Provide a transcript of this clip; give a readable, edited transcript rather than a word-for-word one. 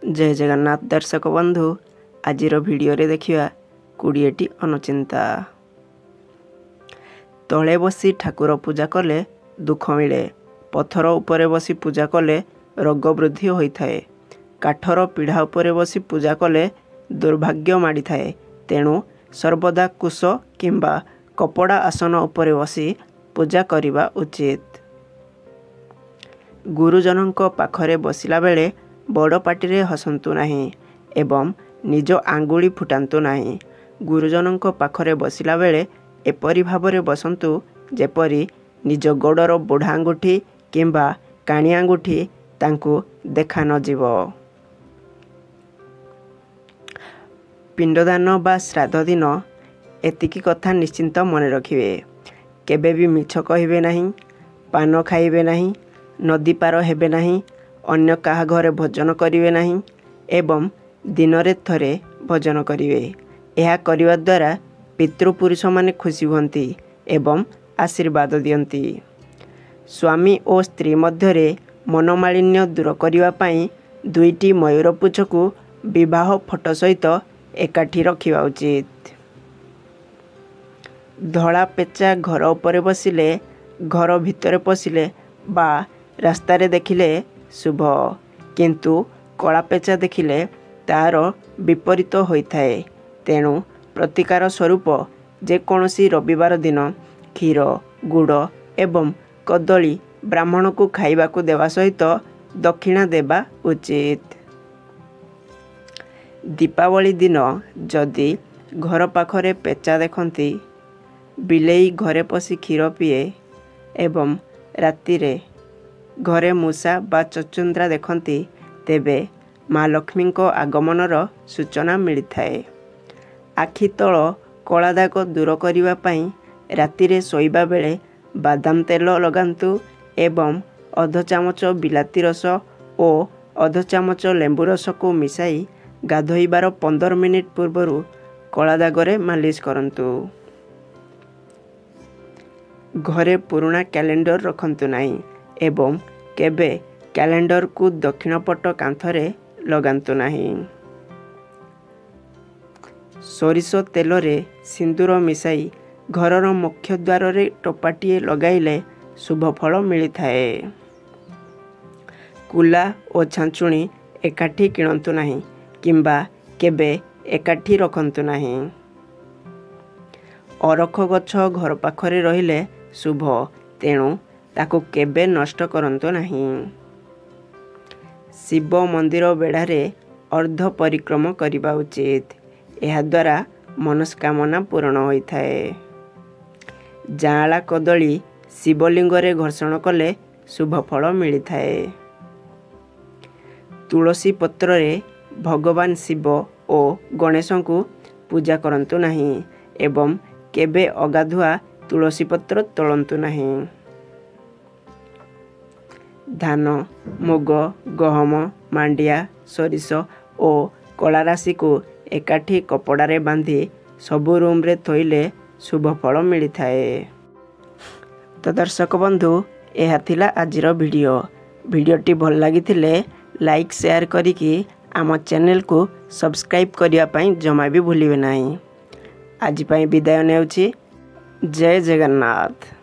जय जगन्नाथ दर्शक बंधु आज भिडियो रे देखिया 20टी अनुचिंता। तले बसी ठाकुर पूजा कले दुख मिले, पत्थर उपरे बसी पूजा कले रोग वृद्धि होता है, काठर पीढ़ा उपरे बसी पूजा कले दुर्भाग्य माड़ी थाए। तेणु सर्वदा कुश किंबा कपड़ा आसन उपरे बसी पूजा करिबा उचित। गुरुजनों पाखरे बसिला बेले बड़ पाटिरे हसंतु नहीं एवं निज आंगुली फुटांतु नहीं। गुरुजनों पाखरे बसिला बेले एपरी भावरे बसंतु जेपरी निज गोड़र बुढ़ा आंगुठी किंबा काणी आंगुठी तांकु देखा न जीव। पिंडदान बा श्राद्ध दिन एतिकी कथा निश्चिंत मन रखिए। केबे भी मिछ कहिबे नहीं, पान खाइबे नहीं, नदी पार हेबे नहीं, अन्य काहा घरे भोजन करिवे नहीं एवं दिनरे थरे भोजन करिवे। यह करिवा द्वारा पितृपुरुष माने खुशी हुअन्ति एवं आशीर्वाद दियन्ति। स्वामी और स्त्री मध्यरे मनोमालिन्य दूर करिवा पाई दुईटी मयूर पुछकु विवाह फोटो सहित एकाठी रखिवा उचित। धड़ा पेचा घर उपरे बसिले, घर भितरे पशिले बा रास्तारे देखिले शुभ, किंतु कला पेचा देखिले तार विपरीत होइथाए। तेणु प्रतिकार स्वरूप जेकोसी रविवार दिन क्षीर गुड़ एवं कदली ब्राह्मण को खाइबाकू देवा सहित दक्षिणा देवा उचित। दीपावली दिन जदि घर पाखरे पेचा देखती, बिलेई घरे पशि क्षीर पिए एवं रातिरे घरे मूषा बा चचुंद्रा देखती, तेबे माँ लक्ष्मी को आगमनर सूचना मिलता। आखि तल कला दाग दूर करिवा पाई रातिरे शोइबा बेले बादाम तेल लगांतु एवं अध चामच बिलाती रस और अध चामच लेंबू रस को मिसाई गाधोइबार 15 मिनिट पूर्वरु कला दागरे मालिश करंतु। घरे पुराना कैलेंडर रखंतु नहीं एवं केबे कैलेंडर को दक्षिण पट कांथरे लगांतु नहीं। सोरिष तेल रे सिंदूर मिसाई घरर मुख्य द्वार रे टोपाटीए लगाइले शुभ फल मिलता है। कुला और छांचुणी एकाठी किणंतु नहीं किंबा केबे एकाठी रखंतु नहीं। अरख गछ घर पाखरे रहिले शुभ, तेणु ताकू केबे नष्ट करंतु नहीं। शिव मंदिर बेढ़ारे अर्ध परिक्रम करिबा उचित। यह द्वारा मनस्कामना पूर्ण होता है। जाँला कदली शिवलिंग रे घर्षण कले शुभ फल मिलता है। तुलसी पत्र रे भगवान शिव और गणेश को पूजा करंतु नहीं एवं केबे अगाधुआ तुलसी पत्र तोलंतु नहीं। धान मुग गहम मांडिया सोरिष और कला राशि को एकाठी कपड़ारे बांधी सबु रूम रे थोइले शुभ फल मिलता है। तो दर्शक बंधु यह थिला आजिर भिडियोटी भल लागिथिले लाइक शेयर करिकी आम चैनल को सब्सक्राइब करिया पाई जमा भी भूलिबे नहीं। आज पाई विदाय नेउछि। जय जगन्नाथ।